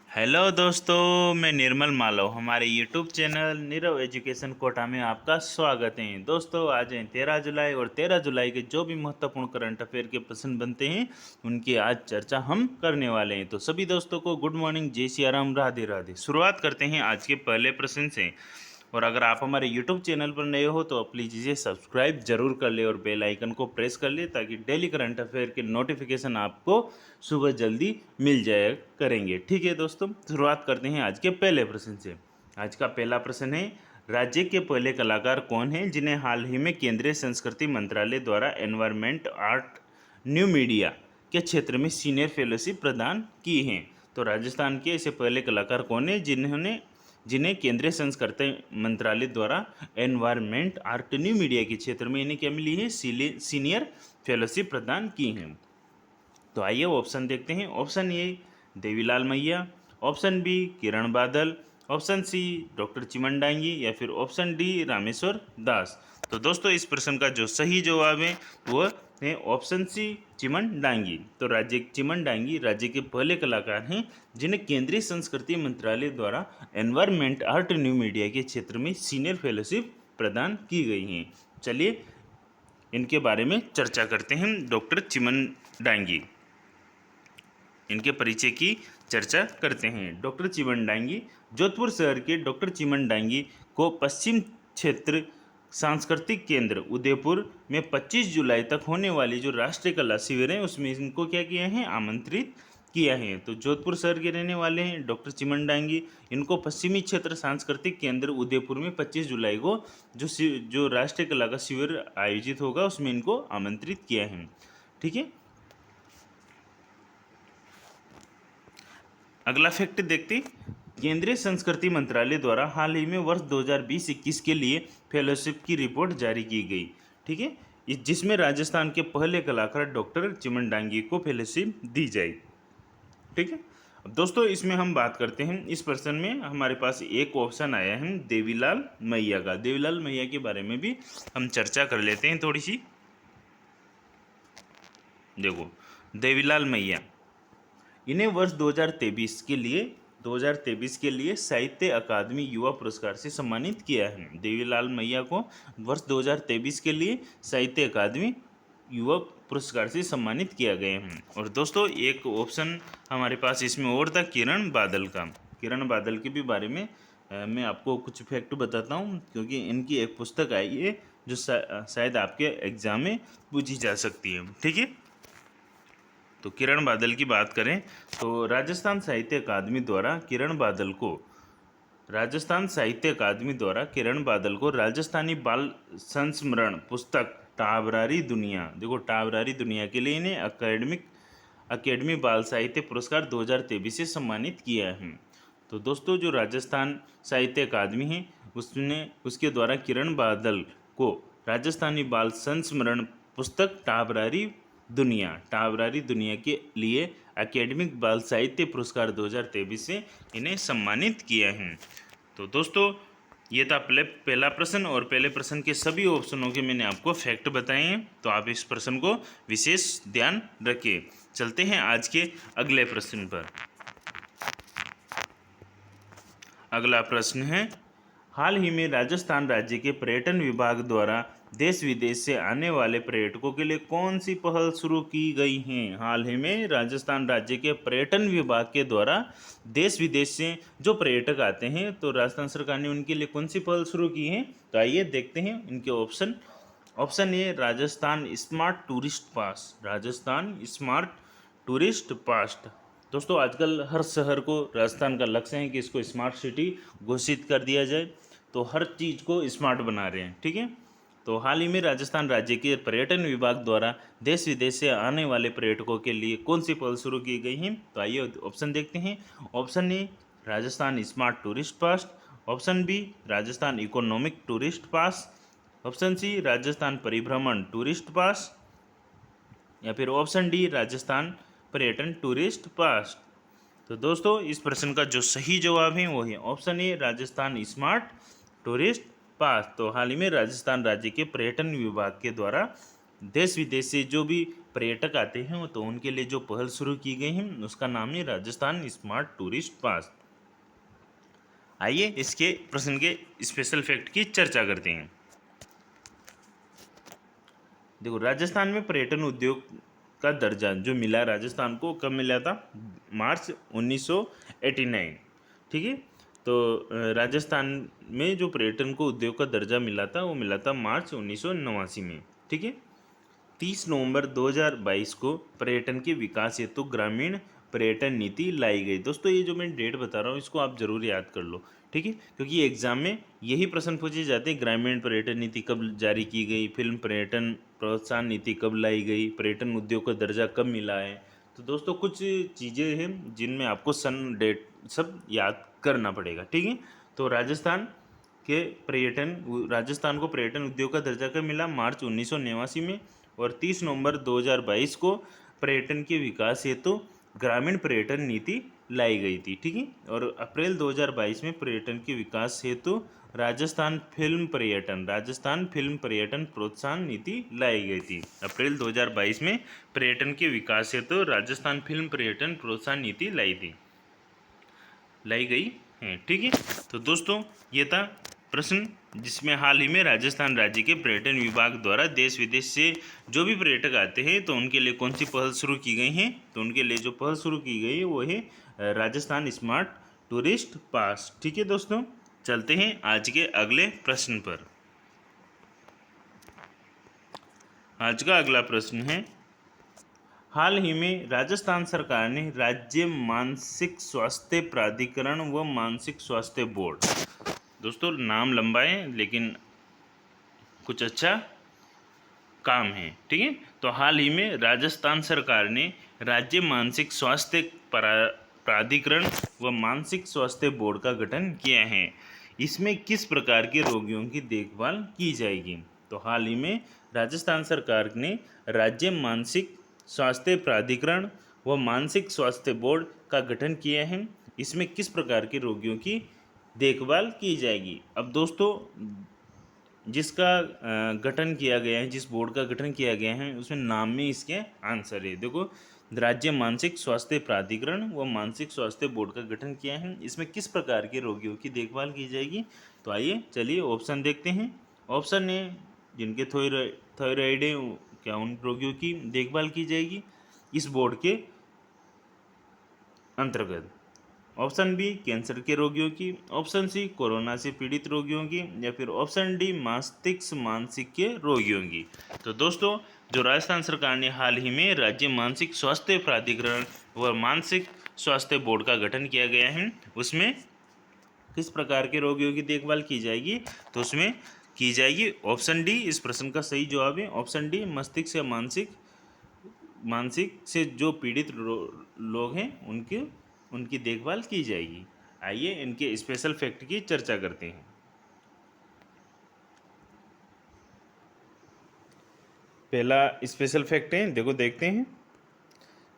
Hello दोस्तों, मैं निर्मल मालव। हमारे YouTube channel Nirav education Kota में आपका स्वागत है। दोस्तों, आज है 13 जुलाई और 13 जुलाई के जो भी महत्वपूर्ण करंट अफेयर के प्रश्न बनते हैं उनकी आज चर्चा हम करने वाले हैं। तो सभी दोस्तों को गुड मॉर्निंग, जय सिया राम, राधे राधे। शुरुआत करते हैं आज के पहले प्रश्न से। और अगर आप हमारे यूट्यूब चैनल पर नए हो तो प्लीज़ इसे सब्सक्राइब जरूर कर ले और बेल आइकन को प्रेस कर ले ताकि डेली करंट अफेयर के नोटिफिकेशन आपको सुबह जल्दी मिल जाया करेंगे। ठीक है दोस्तों, शुरुआत करते हैं आज के पहले प्रश्न से। आज का पहला प्रश्न है, राज्य के पहले कलाकार कौन हैं जिन्हें हाल ही में केंद्रीय संस्कृति मंत्रालय द्वारा एनवायरमेंट आर्ट न्यू मीडिया के क्षेत्र में सीनियर फेलोशिप प्रदान की हैं। तो राजस्थान के ऐसे पहले कलाकार कौन हैं जिन्हें केंद्रीय संस्कृति मंत्रालय द्वारा एनवायरमेंट आर्ट न्यू मीडिया के क्षेत्र में इन्हें क्या मिली है, सीनियर फेलोशिप प्रदान की हैं। तो आइए ऑप्शन देखते हैं। ऑप्शन ए देवीलाल मैया, option B Kiran Badal, option C doctor Chiman Dangi या फिर ऑप्शन डी रामेश्वर दास। तो दोस्तों, इस प्रश्न का जो सही जवाब है वो है ऑप्शन सी चिमन डांगी। तो चिमन डांगी राज्य के पहले कलाकार हैं जिन्हें केंद्रीय संस्कृति मंत्रालय द्वारा एनवायरमेंट आर्ट न्यू मीडिया के क्षेत्र में सीनियर फेलोशिप प्रदान की गई हैं। चलिए इनके बारे में चर्चा करते हैं। डॉक्टर चिमन डांगी, इनके परिचय की चर्चा करते हैं। डॉक्टर चिमन डांगी जोधपुर शहर के डॉक्टर चिमन डांगी को पश्चिम क्षेत्र सांस्कृतिक केंद्र उदयपुर में 25 जुलाई तक होने वाली जो राष्ट्रीय कला शिविर है उसमें इनको क्या किया है, आमंत्रित किया है। तो जोधपुर शहर के रहने वाले हैं डॉक्टर चिमन डांगी। इनको पश्चिमी क्षेत्र सांस्कृतिक केंद्र उदयपुर में 25 जुलाई को जो राष्ट्रीय कला का शिविर आयोजित होगा उसमें इनको आमंत्रित किया है। ठीक है, अगला फैक्ट देखते। केंद्रीय संस्कृति मंत्रालय द्वारा हाल ही में वर्ष 2020-21 के लिए फेलोशिप की रिपोर्ट जारी की गई। ठीक है, जिसमें राजस्थान के पहले कलाकार डॉक्टर चिमन डांगी को फेलोशिप दी जाए। ठीक है, अब दोस्तों इसमें हम बात करते हैं। इस प्रश्न में हमारे पास एक ऑप्शन आया है देवीलाल मैया का। देवीलाल मैया के बारे में भी हम चर्चा कर लेते हैं थोड़ी सी। देखो, देवीलाल मैया, इन्हें वर्ष 2023 के लिए साहित्य अकादमी युवा पुरस्कार से सम्मानित किया है। देवीलाल मैया को वर्ष 2023 के लिए साहित्य अकादमी युवा पुरस्कार से सम्मानित किया गया है। और दोस्तों एक ऑप्शन हमारे पास इसमें और था किरण बादल का। किरण बादल के भी बारे में मैं आपको कुछ फैक्ट बताता हूँ क्योंकि इनकी एक पुस्तक आई है जो शायद आपके एग्जाम में पूछी जा सकती है। ठीक है, तो किरण बादल की बात करें तो राजस्थान साहित्य अकादमी द्वारा किरण बादल को राजस्थानी बाल संस्मरण पुस्तक टाबरारी दुनिया, देखो टाबरारी दुनिया के लिए इन्हें अकेडमी बाल साहित्य पुरस्कार 2023 से सम्मानित किया है। तो दोस्तों जो राजस्थान साहित्य अकादमी है उसके द्वारा किरण बादल को राजस्थानी बाल संस्मरण पुस्तक टाबरारी दुनिया के लिए एकेडमिक बाल साहित्य पुरस्कार 2023 से इन्हें सम्मानित किया है। तो दोस्तों ये था पहला प्रश्न और पहले प्रश्न के सभी ऑप्शनों के मैंने आपको फैक्ट बताए हैं, तो आप इस प्रश्न को विशेष ध्यान रखें। चलते हैं आज के अगले प्रश्न पर। अगला प्रश्न है, हाल ही में राजस्थान राज्य के पर्यटन विभाग द्वारा देश विदेश से आने वाले पर्यटकों के लिए कौन सी पहल शुरू की गई है। हाल ही में राजस्थान राज्य के पर्यटन विभाग के द्वारा देश विदेश से जो पर्यटक आते हैं तो राजस्थान सरकार ने उनके लिए कौन सी पहल शुरू की है। तो आइए देखते हैं इनके option. Option A Rajasthan smart tourist pass. Rajasthan smart tourist pass. दोस्तों आजकल हर शहर को राजस्थान का लक्ष्य है कि इसको स्मार्ट सिटी घोषित कर दिया जाए, तो हर चीज़ को स्मार्ट बना रहे हैं। ठीक है, तो हाल ही में राजस्थान राज्य के पर्यटन विभाग द्वारा देश विदेश से आने वाले पर्यटकों के लिए कौन सी पहल शुरू की गई है। तो आइए ऑप्शन देखते हैं। Option A Rajasthan smart tourist pass, option B Rajasthan economic tourist pass, option C Rajasthan परिभ्रमण टूरिस्ट पास या फिर ऑप्शन डी राजस्थान पर्यटन टूरिस्ट पास। तो दोस्तों इस प्रश्न का जो सही जवाब है वो है option A Rajasthan smart tourist pass. तो हाल ही में राजस्थान राज्य के पर्यटन विभाग के द्वारा देश विदेश से जो भी पर्यटक आते हैं तो उनके लिए जो पहल शुरू की गई है उसका नाम है राजस्थान स्मार्ट टूरिस्ट पास। आइए इसके प्रश्न के स्पेशल फैक्ट की चर्चा करते हैं। देखो, राजस्थान में पर्यटन उद्योग का दर्जा जो मिला राजस्थान को कब मिला था? मार्च 1989। ठीक है, तो राजस्थान में जो पर्यटन को उद्योग का दर्जा मिला था वो मिला था मार्च 1989 में। ठीक है, 30 नवंबर 2022 को पर्यटन के विकास हेतु ग्रामीण पर्यटन नीति लाई गई। दोस्तों, ये जो मैं डेट बता रहा हूँ इसको आप जरूर याद कर लो। ठीक है, क्योंकि एग्जाम में यही प्रश्न पूछे जाते हैं, ग्रामीण पर्यटन नीति कब जारी की गई, फिल्म पर्यटन प्रोत्साहन नीति कब लाई गई, पर्यटन उद्योग का दर्जा कब मिला है। तो दोस्तों, कुछ चीज़ें हैं जिनमें आपको सन डेट सब याद करना पड़ेगा। ठीक है, तो राजस्थान को पर्यटन उद्योग का दर्जा कब मिला? मार्च 1989 में। और 30 नवंबर 2022 को पर्यटन के विकास हेतु ग्रामीण पर्यटन नीति लाई गई थी। ठीक है, और अप्रैल 2022 में पर्यटन के विकास हेतु राजस्थान फिल्म पर्यटन प्रोत्साहन नीति लाई गई थी। अप्रैल 2022 में पर्यटन के विकास हेतु राजस्थान फिल्म पर्यटन प्रोत्साहन नीति लाई गई है। ठीक है, तो दोस्तों ये था प्रश्न जिसमें हाल ही में राजस्थान राज्य के पर्यटन विभाग द्वारा देश विदेश से जो भी पर्यटक आते हैं तो उनके लिए कौन सी पहल शुरू की गई है। तो उनके लिए जो पहल शुरू की गई है वो है राजस्थान स्मार्ट टूरिस्ट पास। ठीक है दोस्तों, चलते हैं आज के अगले प्रश्न पर। आज का अगला प्रश्न है, हाल ही में राजस्थान सरकार ने राज्य मानसिक स्वास्थ्य प्राधिकरण व मानसिक स्वास्थ्य बोर्ड, दोस्तों नाम लंबा है लेकिन कुछ अच्छा काम है। ठीक है, तो हाल ही में राजस्थान सरकार ने राज्य मानसिक स्वास्थ्य प्राधिकरण व मानसिक स्वास्थ्य बोर्ड का गठन किया है। इसमें किस प्रकार के रोगियों की देखभाल की जाएगी? तो हाल ही में राजस्थान सरकार ने राज्य मानसिक स्वास्थ्य प्राधिकरण व मानसिक स्वास्थ्य बोर्ड का गठन किया है। इसमें किस प्रकार के रोगियों की देखभाल की जाएगी? अब दोस्तों, जिसका गठन किया गया है, जिस बोर्ड का गठन किया गया है उसमें नाम में इसके आंसर है। देखो, राज्य मानसिक स्वास्थ्य प्राधिकरण व मानसिक स्वास्थ्य बोर्ड का गठन किया है। इसमें किस प्रकार के रोगियों की देखभाल की जाएगी? तो आइए चलिए ऑप्शन देखते हैं। ऑप्शन ए, जिनके थायराइड है क्या उन रोगियों की देखभाल की जाएगी इस बोर्ड के अंतर्गत। ऑप्शन बी, कैंसर के रोगियों की। ऑप्शन सी, कोरोना से पीड़ित रोगियों की। या फिर ऑप्शन डी, मस्तिष्क मानसिक के रोगियों की। तो दोस्तों, जो राजस्थान सरकार ने हाल ही में राज्य मानसिक स्वास्थ्य प्राधिकरण व मानसिक स्वास्थ्य बोर्ड का गठन किया गया है उसमें किस प्रकार के रोगियों की देखभाल की जाएगी? तो उसमें की जाएगी ऑप्शन डी। इस प्रश्न का सही जवाब है ऑप्शन डी, मस्तिष्क या मानसिक से जो पीड़ित लोग हैं उनकी देखभाल की जाएगी। आइए इनके स्पेशल फैक्ट की चर्चा करते हैं। पहला स्पेशल फैक्ट है, देखो देखते हैं।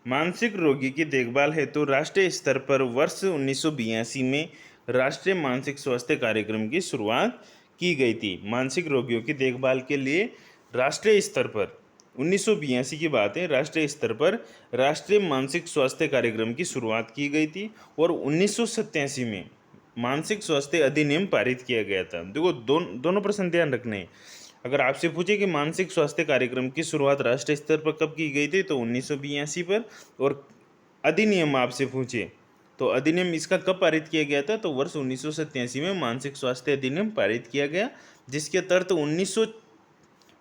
मानसिक रोगी की देखभाल हेतु राष्ट्रीय स्तर पर वर्ष 1982 में राष्ट्रीय मानसिक स्वास्थ्य कार्यक्रम की शुरुआत की गई थी। मानसिक रोगियों की देखभाल के लिए राष्ट्रीय स्तर पर 1982 की बात है, राष्ट्रीय स्तर पर राष्ट्रीय मानसिक स्वास्थ्य कार्यक्रम की शुरुआत की गई थी और 1987 में मानसिक स्वास्थ्य अधिनियम पारित किया गया था। देखो, दोनों प्रश्न ध्यान रखने हैं। अगर आपसे पूछे कि मानसिक स्वास्थ्य कार्यक्रम की शुरुआत राष्ट्रीय स्तर पर कब की गई थी, तो 1982 पर। और अधिनियम आपसे पूछे तो अधिनियम इसका कब पारित किया गया था? तो वर्ष 1987 में मानसिक स्वास्थ्य अधिनियम पारित किया गया, जिसके तहत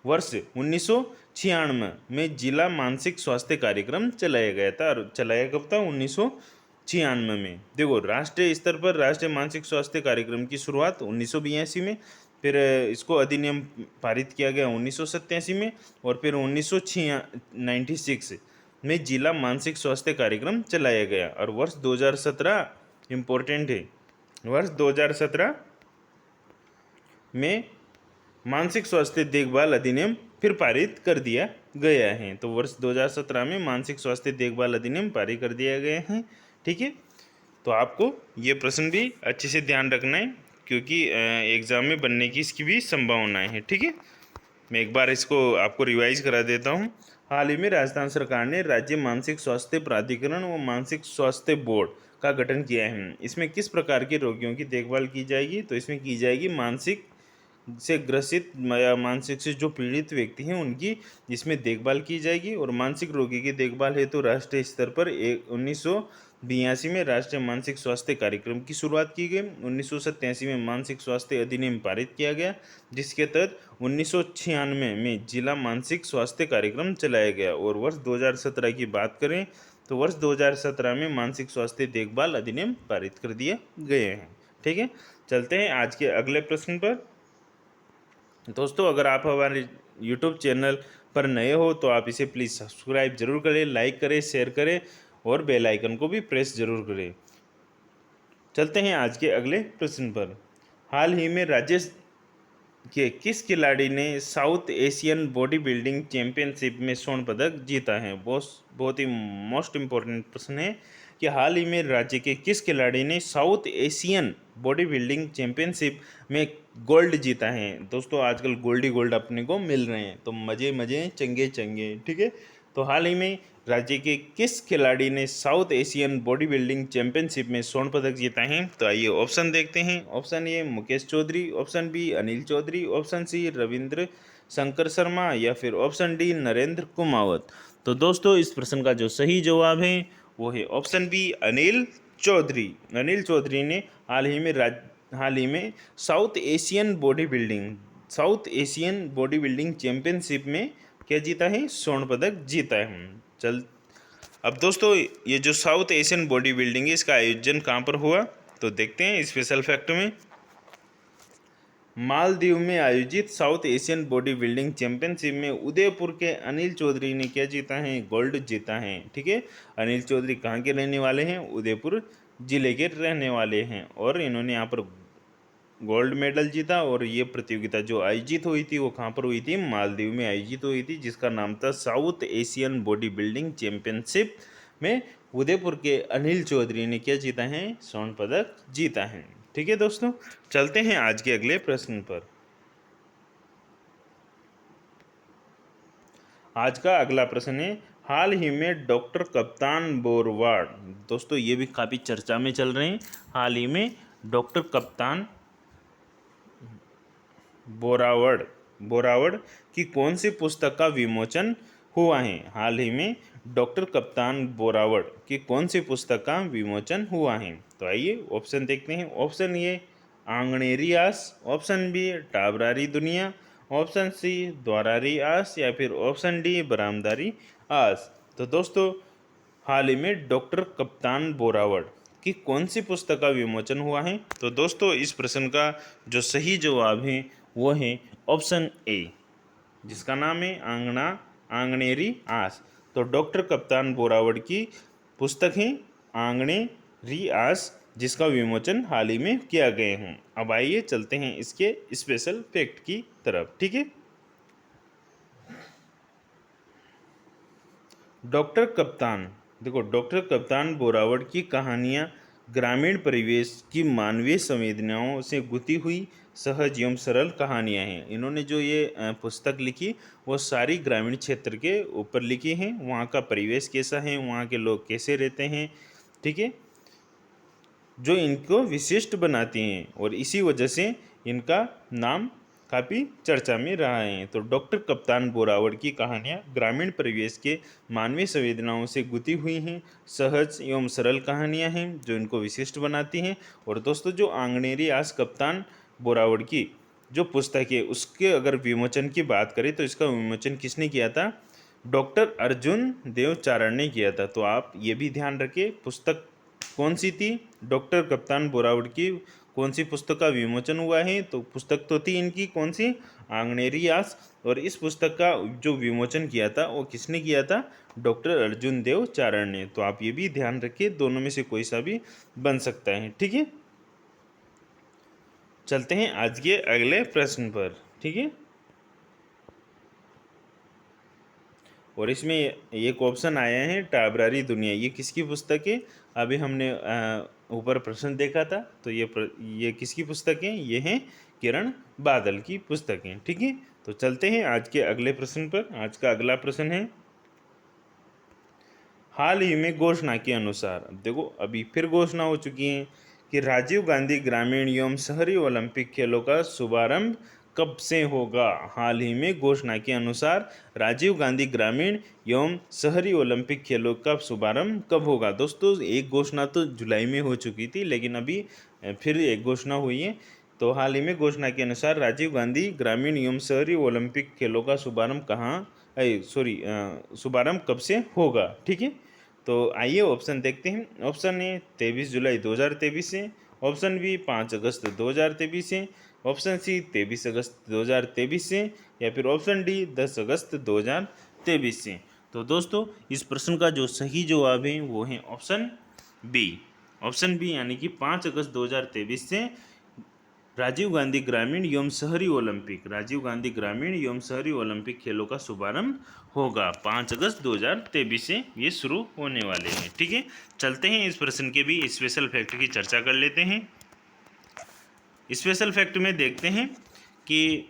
वर्ष 1996 में जिला मानसिक स्वास्थ्य कार्यक्रम चलाया गया था। और चलाया कब था? 1996 में। देखो, राष्ट्रीय स्तर पर राष्ट्रीय मानसिक स्वास्थ्य कार्यक्रम की शुरुआत 1982 में, फिर इसको अधिनियम पारित किया गया 1987 में, और फिर 1996 में जिला मानसिक स्वास्थ्य कार्यक्रम चलाया गया। और वर्ष 2017 इम्पोर्टेंट है, वर्ष 2017 में मानसिक स्वास्थ्य देखभाल अधिनियम फिर पारित कर दिया गया है। तो वर्ष 2017 में मानसिक स्वास्थ्य देखभाल अधिनियम पारित कर दिया गया है। ठीक है, तो आपको ये प्रश्न भी अच्छे से ध्यान रखना है क्योंकि एग्ज़ाम में बनने की इसकी भी संभावनाएं हैं। ठीक है, मैं एक बार इसको आपको रिवाइज करा देता हूँ। हाल ही में राजस्थान सरकार ने राज्य मानसिक स्वास्थ्य प्राधिकरण व मानसिक स्वास्थ्य बोर्ड का गठन किया है। इसमें किस प्रकार के रोगियों की देखभाल की जाएगी? तो इसमें की जाएगी मानसिक से ग्रसित या मानसिक से जो पीड़ित व्यक्ति हैं उनकी इसमें देखभाल की जाएगी। और मानसिक रोगी की देखभाल हेतु राष्ट्रीय स्तर पर 1982 में राष्ट्रीय मानसिक स्वास्थ्य कार्यक्रम की शुरुआत की गई। 1987 में मानसिक स्वास्थ्य अधिनियम पारित किया गया, जिसके तहत 1996 में जिला मानसिक स्वास्थ्य कार्यक्रम चलाया गया। और वर्ष 2017 की बात करें तो वर्ष 2017 में मानसिक स्वास्थ्य देखभाल अधिनियम पारित कर दिए गए हैं। ठीक है, चलते हैं आज के अगले प्रश्न पर। दोस्तों, अगर आप हमारे YouTube चैनल पर नए हो तो आप इसे प्लीज़ सब्सक्राइब जरूर करें, लाइक करें, शेयर करें और बेल आइकन को भी प्रेस जरूर करें। चलते हैं आज के अगले प्रश्न पर। हाल ही में राज्य के किस खिलाड़ी ने south Asian body building championship में स्वर्ण पदक जीता है? बहुत ही मोस्ट इम्पोर्टेंट प्रश्न है कि हाल ही में राज्य के किस खिलाड़ी ने south Asian body building championship में गोल्ड जीता है? दोस्तों, आजकल गोल्ड ही गोल्ड अपने को मिल रहे हैं, तो मज़े मज़े चंगे चंगे। ठीक है, तो हाल ही में राज्य के किस खिलाड़ी ने south Asian body building championship में स्वर्ण पदक जीता है? तो आइए ऑप्शन देखते हैं। Option A Mukesh Chaudhary, option B Anil Chaudhary, option C Ravindra Shankar Sharma या फिर ऑप्शन डी नरेंद्र कुमावत। तो दोस्तों, इस प्रश्न का जो सही जवाब है वो है ऑप्शन बी अनिल चौधरी। अनिल चौधरी ने हाल ही में south Asian body building championship में क्या जीता है? स्वर्ण पदक जीता है। अब दोस्तों, ये जो साउथ एशियन बॉडी बिल्डिंग है इसका आयोजन कहाँ पर हुआ? तो देखते हैं स्पेशल फैक्ट में। मालदीव में आयोजित south Asian body building championship में उदयपुर के अनिल चौधरी ने क्या जीता है? गोल्ड जीता है। ठीक है, अनिल चौधरी कहाँ के रहने वाले हैं? उदयपुर जिले के रहने वाले हैं और इन्होंने यहाँ पर गोल्ड मेडल जीता। और ये प्रतियोगिता जो आयोजित हुई थी वो कहाँ पर हुई थी? मालदीव में आयोजित हुई थी, जिसका नाम था south Asian body building championship में उदयपुर के अनिल चौधरी ने क्या जीता है? स्वर्ण पदक जीता है। ठीक है दोस्तों, चलते हैं आज के अगले प्रश्न पर। आज का अगला प्रश्न है, हाल ही में डॉक्टर कप्तान बोरवाड़, दोस्तों ये भी काफ़ी चर्चा में चल रहे हैं। हाल ही में डॉक्टर कप्तान बोरावड़ की कौन सी पुस्तक का विमोचन हुआ है? हाल ही में डॉक्टर कप्तान बोरावड़ की कौन सी पुस्तक का विमोचन हुआ है? तो आइए ऑप्शन देखते हैं। ऑप्शन ए आंगनेरी आस, ऑप्शन बी टाबरारी दुनिया, ऑप्शन सी द्वारारी आस या फिर ऑप्शन डी बरामदारी आस। तो दोस्तों, हाल ही में डॉक्टर कप्तान बोरावड़ की कौन सी पुस्तक का विमोचन हुआ है? तो दोस्तों, इस प्रश्न का जो सही जवाब है वो है ऑप्शन ए, जिसका नाम है आंगनेरी आस। तो डॉक्टर कप्तान बोरावड़ की पुस्तक है आंगनेरी आस, जिसका विमोचन हाल ही में किया गए हैं। अब आइए चलते हैं इसके स्पेशल फैक्ट की तरफ। ठीक है, डॉक्टर कप्तान बोरावड़ की कहानियाँ ग्रामीण परिवेश की मानवीय संवेदनाओं से गुथी हुई सहज एवं सरल कहानियाँ हैं। इन्होंने जो ये पुस्तक लिखी वो सारी ग्रामीण क्षेत्र के ऊपर लिखी हैं, वहाँ का परिवेश कैसा है, वहाँ के लोग कैसे रहते हैं। ठीक है, जो इनको विशिष्ट बनाती हैं और इसी वजह से इनका नाम काफ़ी चर्चा में रहा है। तो डॉक्टर कप्तान बोरावड़ की कहानियाँ ग्रामीण परिवेश के मानवीय संवेदनाओं से गुथी हुई हैं, सहज एवं सरल कहानियाँ हैं जो इनको विशिष्ट बनाती हैं। और दोस्तों, जो आंगनेरी आस कप्तान बोरावड़ की जो पुस्तक है उसके अगर विमोचन की बात करें तो इसका विमोचन किसने किया था? डॉक्टर अर्जुन देव चारण ने किया था। तो आप ये भी ध्यान रखिए, पुस्तक कौन सी थी? डॉक्टर कप्तान बोरावड़ की कौन सी पुस्तक का विमोचन हुआ है? तो पुस्तक तो थी इनकी कौन सी? आंगनेरी आस। और इस पुस्तक का जो विमोचन किया था वो किसने किया था? डॉक्टर अर्जुन देव चारण ने। तो आप ये भी ध्यान रखिए, दोनों में से कोई सा भी बन सकता है। ठीक है, चलते हैं आज के अगले प्रश्न पर। ठीक है, और इसमें एक ऑप्शन आया है टाबरारी दुनिया, ये किसकी पुस्तक है? अभी हमने ऊपर प्रश्न देखा था, तो ये किसकी पुस्तक है? ये है किरण बादल की पुस्तक है। ठीक है, तो चलते हैं आज के अगले प्रश्न पर। आज का अगला प्रश्न है, हाल ही में घोषणा के अनुसार, अब देखो अभी फिर घोषणा हो चुकी है कि राजीव गांधी ग्रामीण एवं शहरी ओलंपिक खेलों का शुभारंभ कब से होगा। हाल ही में घोषणा के अनुसार राजीव गांधी ग्रामीण एवं शहरी ओलंपिक खेलों का शुभारंभ कब होगा। दोस्तों एक घोषणा तो जुलाई में हो चुकी थी, लेकिन अभी फिर एक घोषणा हुई है। तो हाल ही में घोषणा के अनुसार राजीव गांधी ग्रामीण एवं शहरी ओलंपिक खेलों का शुभारंभ शुभारंभ कब से होगा। ठीक है, तो आइए ऑप्शन देखते हैं। ऑप्शन ए 23 जुलाई 2023 से, ऑप्शन बी 5 अगस्त 2023 से, ऑप्शन सी 23 अगस्त 2023 से, या फिर ऑप्शन डी 10 अगस्त 2023 से। तो दोस्तों इस प्रश्न का जो सही जवाब है वो है ऑप्शन बी। ऑप्शन बी यानी कि 5 अगस्त 2023 से राजीव गांधी ग्रामीण एवं शहरी ओलंपिक खेलों का शुभारंभ होगा। 5 अगस्त 2023 से ये शुरू होने वाले हैं। ठीक है, चलते हैं इस प्रश्न के भी स्पेशल फैक्ट की चर्चा कर लेते हैं। स्पेशल फैक्ट में देखते हैं कि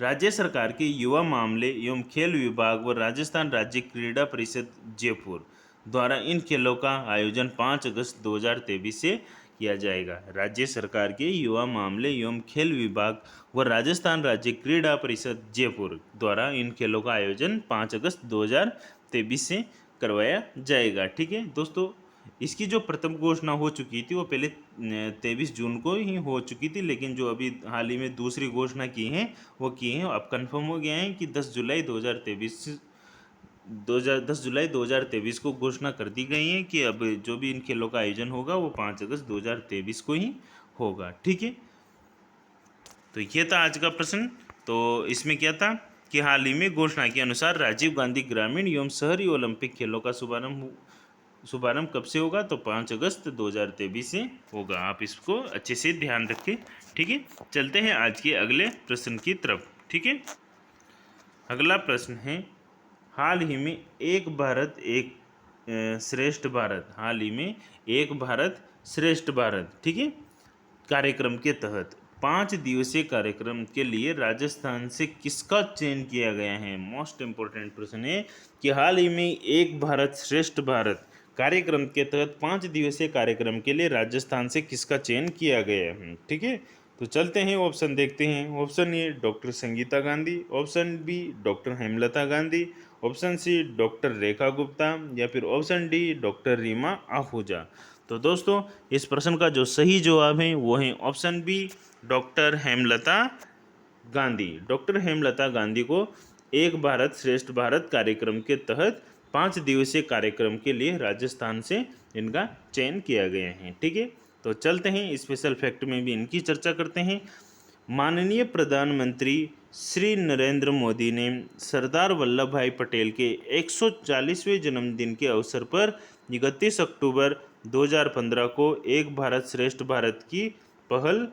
राज्य सरकार के युवा मामले एवं खेल विभाग व राजस्थान राज्य क्रीड़ा परिषद जयपुर द्वारा इन खेलों का आयोजन 5 अगस्त 2023 से किया जाएगा। राज्य सरकार के युवा मामले एवं खेल विभाग व राजस्थान राज्य क्रीड़ा परिषद जयपुर द्वारा इन खेलों का आयोजन 5 अगस्त 2023 से करवाया जाएगा। ठीक है दोस्तों, इसकी जो प्रथम घोषणा हो चुकी थी वो पहले 23 जून को ही हो चुकी थी, लेकिन जो अभी हाल ही में दूसरी घोषणा की है वो की है। अब कंफर्म हो गया है कि 10 जुलाई 2023 को घोषणा कर दी गई है कि अब जो भी इन खेलों का आयोजन होगा वो 5 अगस्त 2023 को ही होगा। ठीक है, तो ये था आज का प्रश्न। तो इसमें क्या था कि हाल ही में घोषणा के अनुसार राजीव गांधी ग्रामीण एवं शहरी ओलंपिक खेलों का शुभारंभ कब से होगा, तो 5 अगस्त 2023 से होगा। आप इसको अच्छे से ध्यान रखें। ठीक है, चलते हैं आज के अगले प्रश्न की तरफ। ठीक है, अगला प्रश्न है हाल ही में एक भारत एक श्रेष्ठ भारत हाल ही में एक भारत श्रेष्ठ भारत ठीक है कार्यक्रम के तहत 5 दिवसीय कार्यक्रम के लिए राजस्थान से किसका चयन किया गया है। मोस्ट इम्पोर्टेंट प्रश्न है कि हाल ही में एक भारत श्रेष्ठ भारत कार्यक्रम के तहत 5 दिवसीय कार्यक्रम के लिए राजस्थान से किसका चयन किया गया है। ठीक है, तो चलते हैं ऑप्शन देखते हैं। Option A doctor Sangeeta Gandhi, option B doctor Hemlata Gandhi, option C doctor Rekha Gupta, या फिर option D doctor Reema Ahuja. तो दोस्तों इस प्रश्न का जो सही जवाब है वो है option B doctor Hemlata Gandhi. Doctor Hemlata Gandhi को एक भारत श्रेष्ठ भारत कार्यक्रम के तहत 5 दिवसीय कार्यक्रम के लिए राजस्थान से इनका चयन किया गया है। ठीक है, तो चलते हैं स्पेशल फैक्ट में भी इनकी चर्चा करते हैं। माननीय प्रधानमंत्री श्री नरेंद्र मोदी ने सरदार वल्लभ भाई पटेल के 140वें जन्मदिन के अवसर पर 31 अक्टूबर 2015 को एक भारत श्रेष्ठ भारत की पहल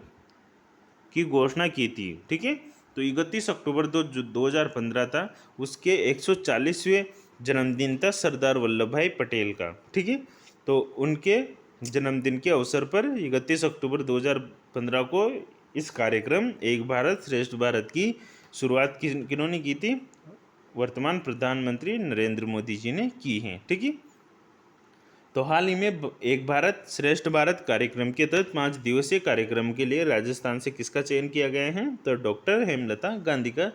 की घोषणा की थी। ठीक है, तो 31 अक्टूबर 2015 था, उसके 140वें जन्मदिन था सरदार वल्लभ भाई पटेल का। ठीक है, तो उनके जन्मदिन के अवसर पर 31 अक्टूबर 2015 को इस कार्यक्रम एक भारत श्रेष्ठ भारत की शुरुआत किन्होंने की थी, वर्तमान प्रधानमंत्री नरेंद्र मोदी जी ने की है। ठीक है, तो हाल ही में एक भारत श्रेष्ठ भारत कार्यक्रम के तहत 5 दिवसीय कार्यक्रम के लिए राजस्थान से किसका चयन किया गया है, तो डॉक्टर हेमलता गांधी का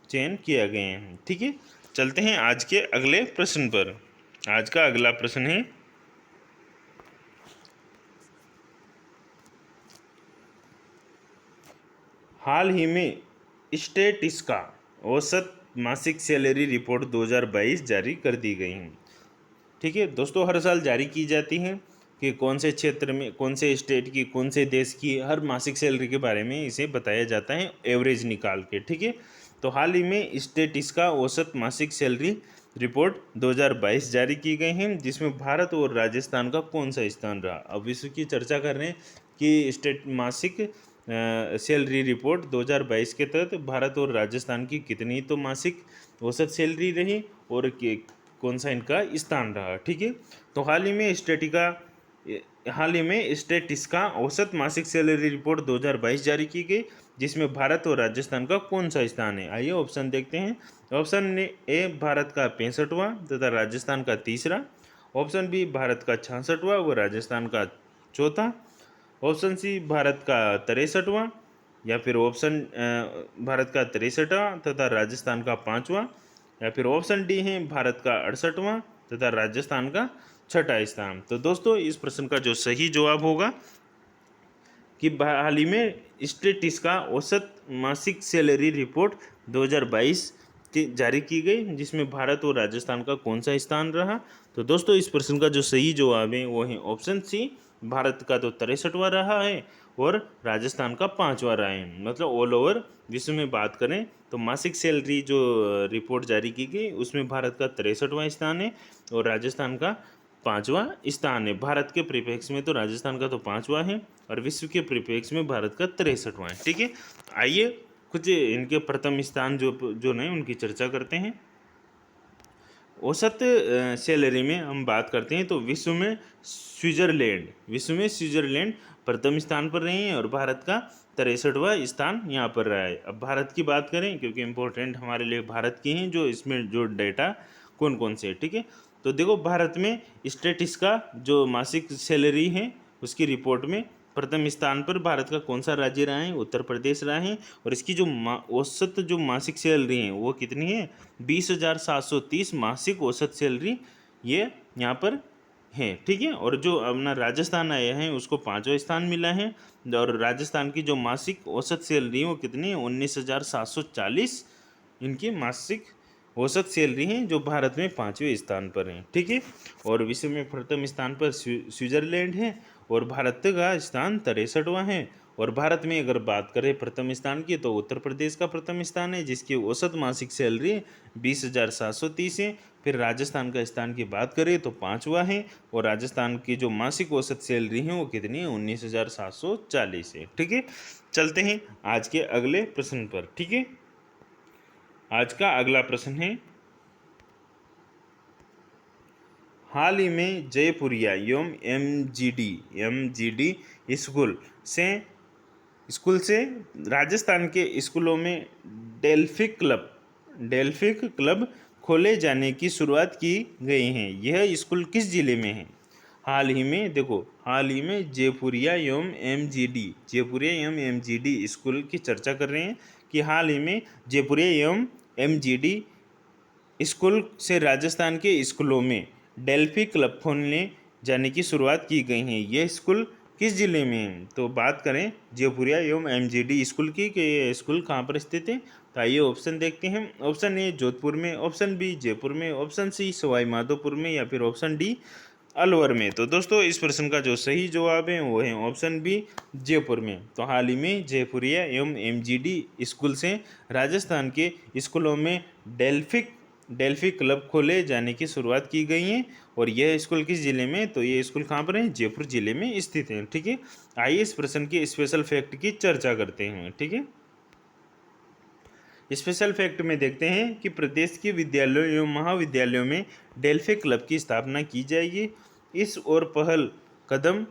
चयन किया गया है। ठीक है, चलते हैं आज के अगले प्रश्न पर। आज का अगला प्रश्न है हाल ही में स्टेटिस्का औसत मासिक सैलरी रिपोर्ट 2022 जारी कर दी गई है। ठीक है दोस्तों, हर साल जारी की जाती है कि कौन से क्षेत्र में कौन से स्टेट की कौन से देश की हर मासिक सैलरी के बारे में इसे बताया जाता है एवरेज निकाल के। ठीक है, तो हाल ही में स्टेटिस्का औसत मासिक सैलरी रिपोर्ट 2022 जारी की गई है, जिसमें भारत और राजस्थान का कौन सा स्थान रहा। अब इसकी चर्चा कर रहे हैं कि स्टेट मासिक सैलरी रिपोर्ट 2022 के तहत भारत और राजस्थान की कितनी तो मासिक औसत सैलरी रही और कौन सा इनका स्थान रहा। ठीक है, तो हाल ही में हाल ही में स्टेटिस का औसत मासिक सैलरी रिपोर्ट 2022 जारी की गई, जिसमें भारत और राजस्थान का कौन सा स्थान है? आइए ऑप्शन देखते हैं। ऑप्शन ए भारत का 65वां तथा राजस्थान का तीसरा। ऑप्शन बी भारत का 66वां व राजस्थान का चौथा। ऑप्शन सी भारत का 63वां, या फिर ऑप्शन भारत का 63वां तथा राजस्थान का 5वां, या फिर ऑप्शन डी है भारत का 68वां तथा राजस्थान का छठा स्थान। तो दोस्तों इस प्रश्न का जो सही जवाब होगा कि हाल ही में स्टेटिस का औसत मासिक सैलरी रिपोर्ट 2022 की जारी की गई, जिसमें भारत और राजस्थान का कौन सा स्थान रहा। तो दोस्तों इस प्रश्न का जो सही जवाब है वो है ऑप्शन सी, भारत का तो 63वां रहा है और राजस्थान का 5वां रहा है। मतलब ऑल ओवर विश्व में बात करें तो मासिक सैलरी जो रिपोर्ट जारी की गई उसमें भारत का 63वां स्थान है और राजस्थान का 5वां स्थान है। भारत के परिप्रेक्ष्य में तो राजस्थान का तो 5वां है और विश्व के परिप्रेक्ष्य में भारत का 63वां है। ठीक है, आइए कुछ इनके प्रथम स्थान जो नहीं उनकी चर्चा करते हैं। औसत सैलरी में हम बात करते हैं तो विश्व में स्विट्जरलैंड प्रथम स्थान पर रहे हैं और भारत का 63वां स्थान यहाँ पर रहा है। अब भारत की बात करें क्योंकि इम्पोर्टेंट हमारे लिए भारत की हैं जो इसमें जो डेटा कौन कौन से, ठीक है। तो देखो भारत में स्टेटिस का जो मासिक सैलरी है उसकी रिपोर्ट में प्रथम स्थान पर भारत का कौन सा राज्य रहा है? उत्तर प्रदेश रहा है। और इसकी जो औसत जो मासिक सैलरी है वो कितनी है? 20,730 मासिक औसत सैलरी ये यहाँ पर है, ठीक है। और जो अपना राजस्थान आया है उसको 5वां स्थान मिला है और राजस्थान की जो मासिक औसत सैलरी है वो कितनी है? 19,740 इनकी मासिक औसत सैलरी हैं जो भारत में 5वें स्थान पर हैं, ठीक है। और विश्व में प्रथम स्थान पर स्विट्जरलैंड है और भारत का स्थान 63वां है। और भारत में अगर बात करें प्रथम स्थान की तो उत्तर प्रदेश का प्रथम स्थान है जिसकी औसत मासिक सैलरी 20,730 है। फिर राजस्थान का स्थान की बात करें तो 5वां है और राजस्थान की जो मासिक औसत सैलरी है वो कितनी है? 19,740 है, ठीक है। चलते हैं आज के अगले प्रश्न पर, ठीक है। आज का अगला प्रश्न है, हाल ही में जयपुरिया एवं एमजीडी स्कूल से राजस्थान के स्कूलों में डेल्फिक क्लब खोले जाने की शुरुआत की गई है। यह स्कूल किस जिले में है? हाल ही में देखो, हाल ही में जयपुरिया एवं एमजीडी स्कूल की चर्चा कर रहे हैं कि हाल ही में जयपुरिया एवं एमजीडी स्कूल से राजस्थान के स्कूलों में डेल्फी क्लब खोलने जाने की शुरुआत की गई है। यह स्कूल किस जिले में है? तो बात करें जयपुरिया एवं एमजीडी स्कूल की कि ये स्कूल कहाँ पर स्थित है, तो आइए ऑप्शन देखते हैं। ऑप्शन ए जोधपुर में, ऑप्शन बी जयपुर में, ऑप्शन सी सवाई माधोपुर में, या फिर ऑप्शन डी अलवर में। तो दोस्तों इस प्रश्न का जो सही जवाब है वो है ऑप्शन बी जयपुर में। तो हाल ही में जयपुरिया एवं एमजीडी स्कूल से राजस्थान के स्कूलों में डेल्फी क्लब खोले जाने की शुरुआत की गई है। और यह स्कूल किस जिले में? तो ये स्कूल कहाँ पर है? जयपुर जिले में स्थित है, ठीक है। आइए इस प्रश्न के स्पेशल फैक्ट की चर्चा करते हैं, ठीक है। स्पेशल फैक्ट में देखते हैं कि प्रदेश के विद्यालयों एवं महाविद्यालयों में डेल्फी क्लब की स्थापना की जाएगी। इस ओर पहल कदम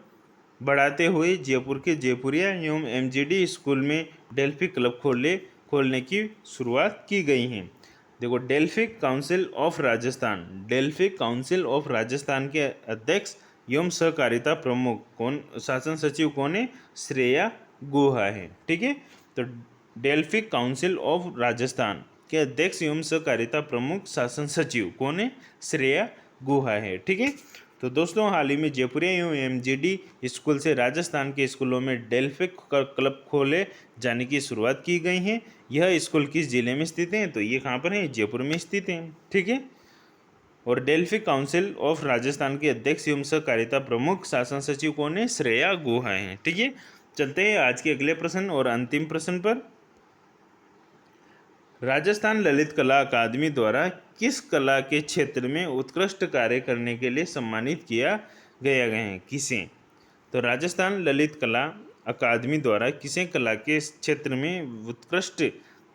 बढ़ाते हुए जयपुर के जयपुरिया एवं एमजीडी स्कूल में डेल्फी क्लब खोलने की शुरुआत की गई है। देखो डेल्फी काउंसिल ऑफ राजस्थान के अध्यक्ष एवं सहकारिता प्रमुख कौन, शासन सचिव कौन है? श्रेया गुहा है, ठीक है। तो डेल्फी काउंसिल ऑफ राजस्थान के अध्यक्ष एवं सहकारिता प्रमुख शासन सचिव कौन है? श्रेया गुहा है, ठीक है। तो दोस्तों हाल ही में जयपुरिया एवं एमजीडी स्कूल से राजस्थान के स्कूलों में डेल्फी क्लब खोले जाने की शुरुआत की गई है। यह स्कूल किस जिले में स्थित है? तो ये कहाँ पर है? जयपुर में स्थित है, ठीक है। और डेल्फी काउंसिल ऑफ राजस्थान के अध्यक्ष एवं सहकारिता प्रमुख शासन सचिव कौन है? श्रेया गुहा है, ठीक है। चलते हैं आज के अगले प्रश्न और अंतिम प्रश्न पर। राजस्थान ललित कला अकादमी द्वारा किस कला के क्षेत्र में उत्कृष्ट कार्य करने के लिए सम्मानित किया गया है? किसे? तो राजस्थान ललित कला अकादमी द्वारा किसे कला के क्षेत्र में उत्कृष्ट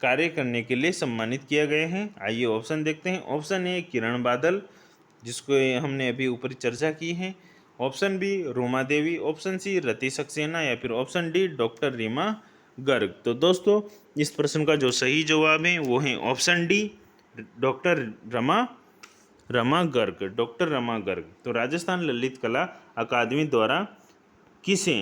कार्य करने के लिए सम्मानित किया गया है? आइए ऑप्शन देखते हैं। ऑप्शन ए किरण बादल, जिसको हमने अभी ऊपर चर्चा की है। Option B Roma Devi, option C Rati Saxena या फिर option D doctor Reema Garg. तो दोस्तों इस प्रश्न का जो सही जवाब है वो है option D doctor Rama Garg, doctor Rama Garg. तो राजस्थान ललित कला अकादमी द्वारा किसे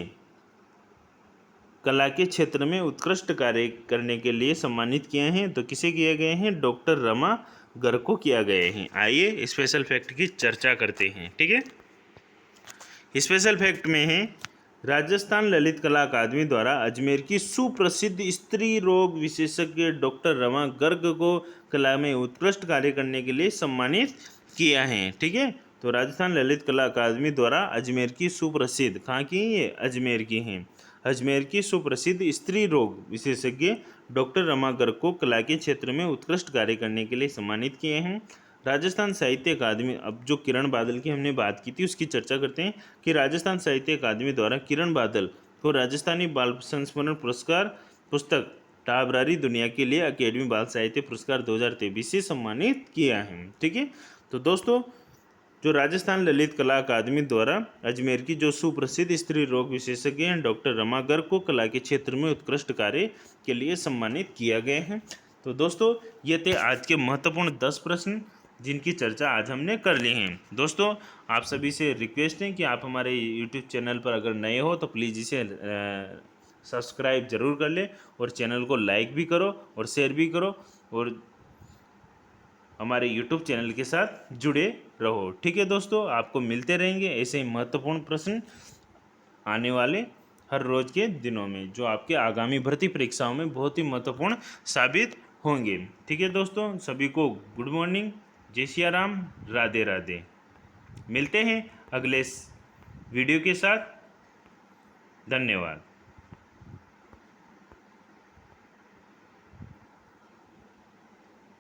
कला के क्षेत्र में उत्कृष्ट कार्य करने के लिए सम्मानित किए हैं? तो किसे किए गए हैं? डॉक्टर रमा गर्ग को किया गए हैं। आइए स्पेशल फैक्ट की चर्चा करते हैं। ठीक है, स्पेशल फैक्ट में है राजस्थान ललित कला अकादमी द्वारा अजमेर की सुप्रसिद्ध स्त्री रोग विशेषज्ञ डॉक्टर रमा गर्ग को कला में उत्कृष्ट कार्य करने के लिए सम्मानित किया है। ठीक है, तो राजस्थान ललित कला अकादमी द्वारा अजमेर की सुप्रसिद्ध, कहाँ की ये? अजमेर की हैं, अजमेर की सुप्रसिद्ध स्त्री रोग विशेषज्ञ डॉक्टर रमा गर्ग को कला के क्षेत्र में उत्कृष्ट कार्य करने के लिए सम्मानित किए हैं। राजस्थान साहित्य अकादमी, अब जो किरण बादल की हमने बात की थी उसकी चर्चा करते हैं कि राजस्थान साहित्य अकादमी द्वारा किरण बादल को राजस्थानी बाल संस्मरण पुरस्कार पुस्तक टाबरारी दुनिया के लिए अकेडमी बाल साहित्य पुरस्कार 2023 से सम्मानित किया है। ठीक है, तो दोस्तों जो राजस्थान ललित कला अकादमी द्वारा अजमेर की जो सुप्रसिद्ध स्त्री रोग विशेषज्ञ हैं डॉक्टर रमा गर्ग को कला के क्षेत्र में उत्कृष्ट कार्य के लिए सम्मानित किया गया है। तो दोस्तों ये थे आज के महत्वपूर्ण 10 प्रश्न जिनकी चर्चा आज हमने कर ली है। दोस्तों आप सभी से रिक्वेस्ट है कि आप हमारे यूट्यूब चैनल पर अगर नए हो तो प्लीज़ इसे सब्सक्राइब जरूर कर ले और चैनल को लाइक भी करो और शेयर भी करो और हमारे यूट्यूब चैनल के साथ जुड़े रहो। ठीक है दोस्तों, आपको मिलते रहेंगे ऐसे ही महत्वपूर्ण प्रश्न आने वाले हर रोज़ के दिनों में जो आपके आगामी भर्ती परीक्षाओं में बहुत ही महत्वपूर्ण साबित होंगे। ठीक है दोस्तों, सभी को गुड मॉर्निंग, जय सिया राम, राधे राधे। मिलते हैं अगले वीडियो के साथ। धन्यवाद।